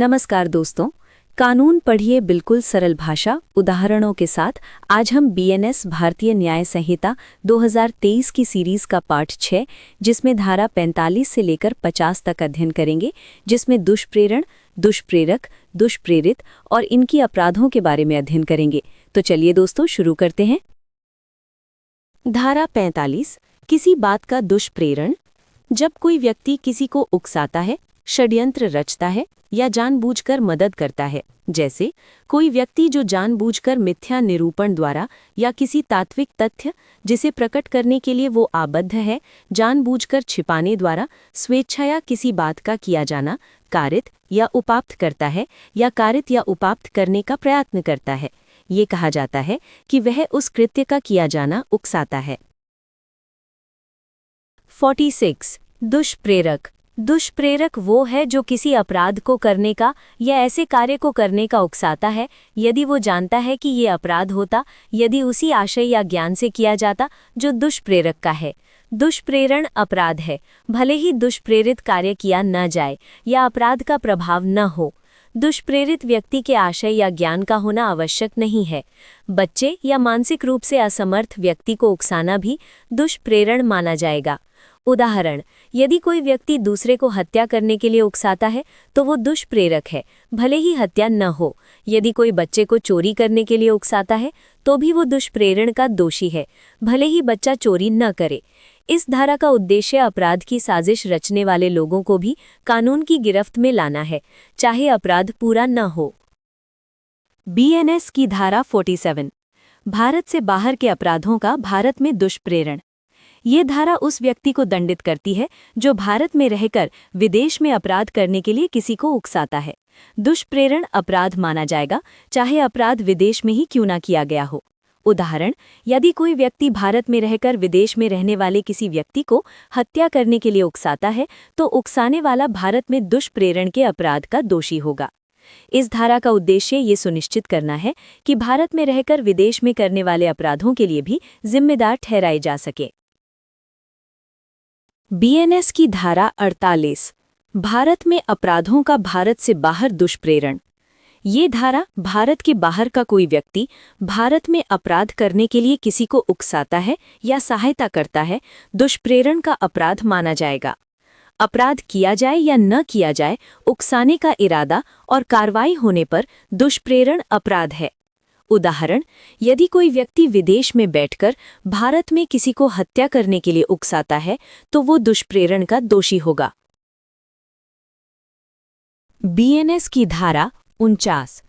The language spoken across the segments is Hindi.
नमस्कार दोस्तों, कानून पढ़िए बिल्कुल सरल भाषा उदाहरणों के साथ। आज हम बीएनएस भारतीय न्याय संहिता 2023 की सीरीज का पार्ट 6 जिसमें धारा 45 से लेकर 50 तक अध्ययन करेंगे, जिसमें दुष्प्रेरण, दुष्प्रेरक, दुष्प्रेरित और इनकी अपराधों के बारे में अध्ययन करेंगे। तो चलिए दोस्तों शुरू करते हैं। धारा 45, किसी बात का दुष्प्रेरण। जब कोई व्यक्ति किसी को उकसाता है, षड्यंत्र रचता है या जानबूझकर मदद करता है, जैसे कोई व्यक्ति जो जानबूझकर मिथ्या निरूपण द्वारा या किसी तात्विक तथ्य जिसे प्रकट करने के लिए वो आबद्ध है, जानबूझकर छिपाने द्वारा स्वेच्छाया किसी बात का किया जाना कारित या उपाप्त करता है या कारित या उपाप्त करने का प्रयत्न करता है, ये कहा जाता है कि वह उस कृत्य का किया जाना उकसाता है। 46. दुष्प्रेरक। दुष्प्रेरक वो है जो किसी अपराध को करने का या ऐसे कार्य को करने का उकसाता है यदि वो जानता है कि ये अपराध होता, यदि उसी आशय या ज्ञान से किया जाता जो दुष्प्रेरक का है। दुष्प्रेरण अपराध है, भले ही दुष्प्रेरित कार्य किया न जाए या अपराध का प्रभाव न हो। दुष्प्रेरित व्यक्ति के आशय या ज्ञान का होना आवश्यक नहीं है। बच्चे या मानसिक रूप से असमर्थ व्यक्ति को उकसाना भी दुष्प्रेरण माना जाएगा। उदाहरण, यदि कोई व्यक्ति दूसरे को हत्या करने के लिए उकसाता है तो वो दुष्प्रेरक है, भले ही हत्या न हो। यदि कोई बच्चे को चोरी करने के लिए उकसाता है तो भी वो दुष्प्रेरण का दोषी है, भले ही बच्चा चोरी न करे। इस धारा का उद्देश्य अपराध की साजिश रचने वाले लोगों को भी कानून की गिरफ्त में लाना है, चाहे अपराध पूरा न हो। बीएनएस की धारा 47, भारत से बाहर के अपराधों का भारत में दुष्प्रेरण। ये धारा उस व्यक्ति को दंडित करती है जो भारत में रहकर विदेश में अपराध करने के लिए किसी को उकसाता है। दुष्प्रेरण अपराध माना जाएगा, चाहे अपराध विदेश में ही क्यों ना किया गया हो। उदाहरण, यदि कोई व्यक्ति भारत में रहकर विदेश में रहने वाले किसी व्यक्ति को हत्या करने के लिए उकसाता है तो उकसाने वाला भारत में दुष्प्रेरण के अपराध का दोषी होगा। इस धारा का उद्देश्य ये सुनिश्चित करना है कि भारत में रहकर विदेश में करने वाले अपराधों के लिए भी जिम्मेदार ठहराए जा सके। बीएनएस की धारा 48, भारत में अपराधों का भारत से बाहर दुष्प्रेरण। ये धारा भारत के बाहर का कोई व्यक्ति भारत में अपराध करने के लिए किसी को उकसाता है या सहायता करता है, दुष्प्रेरण का अपराध माना जाएगा। अपराध किया जाए या न किया जाए, उकसाने का इरादा और कार्रवाई होने पर दुष्प्रेरण अपराध है। उदाहरण, यदि कोई व्यक्ति विदेश में बैठकर भारत में किसी को हत्या करने के लिए उकसाता है तो वो दुष्प्रेरण का दोषी होगा। बीएनएस की धारा 49,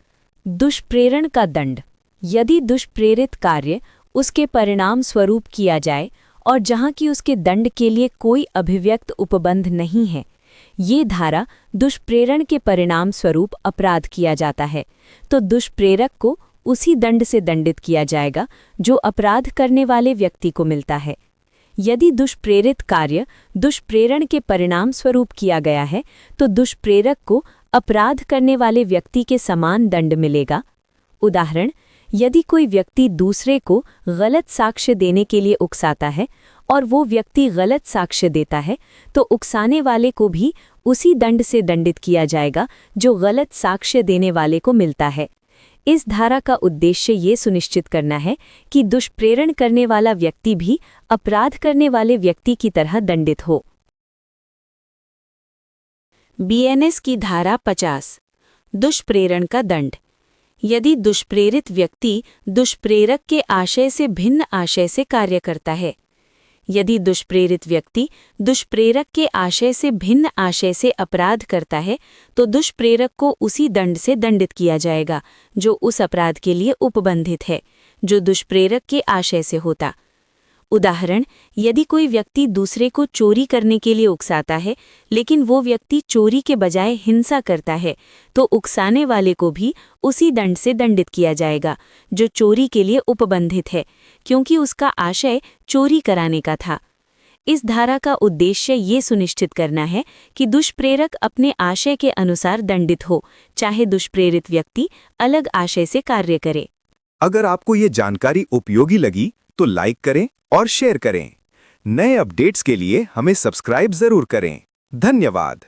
दुष्प्रेरण का दंड। यदि दुष्प्रेरित कार्य उसके परिणाम स्वरूप किया जाए और जहां की उसके दंड के लिए कोई अभिव्यक्त उपबंध नहीं है, ये धारा दुष्प्रेरण के परिणाम स्वरूप अपराध किया जाता है तो दुष्प्रेरक को उसी दंड से दंडित किया जाएगा जो अपराध करने वाले व्यक्ति को मिलता है। यदि दुष्प्रेरित कार्य दुष्प्रेरण के परिणाम स्वरूप किया गया है तो दुष्प्रेरक को अपराध करने वाले व्यक्ति के समान दंड मिलेगा। उदाहरण, यदि कोई व्यक्ति दूसरे को गलत साक्ष्य देने के लिए उकसाता है और वो व्यक्ति गलत साक्ष्य देता है तो उकसाने वाले को भी उसी दंड से दंडित किया जाएगा जो गलत साक्ष्य देने वाले को मिलता है। इस धारा का उद्देश्य ये सुनिश्चित करना है कि दुष्प्रेरण करने वाला व्यक्ति भी अपराध करने वाले व्यक्ति की तरह दंडित हो। बीएनएस की धारा 50, दुष्प्रेरण का दंड। यदि दुष्प्रेरित व्यक्ति दुष्प्रेरक के आशय से भिन्न आशय से कार्य करता है। यदि दुष्प्रेरित व्यक्ति दुष्प्रेरक के आशय से भिन्न आशय से अपराध करता है तो दुष्प्रेरक को उसी दंड से दंडित किया जाएगा जो उस अपराध के लिए उपबंधित है, जो दुष्प्रेरक के आशय से होता। उदाहरण, यदि कोई व्यक्ति दूसरे को चोरी करने के लिए उकसाता है लेकिन वो व्यक्ति चोरी के बजाय हिंसा करता है तो उकसाने वाले को भी उसी दंड से दंडित किया जाएगा जो चोरी के लिए उपबंधित है, क्योंकि उसका आशय चोरी कराने का था। इस धारा का उद्देश्य ये सुनिश्चित करना है कि दुष्प्रेरक अपने आशय के अनुसार दंडित हो, चाहे दुष्प्रेरित व्यक्ति अलग आशय से कार्य करे। अगर आपको ये जानकारी उपयोगी लगी तो लाइक करें और शेयर करें। नए अपडेट्स के लिए हमें सब्सक्राइब जरूर करें। धन्यवाद।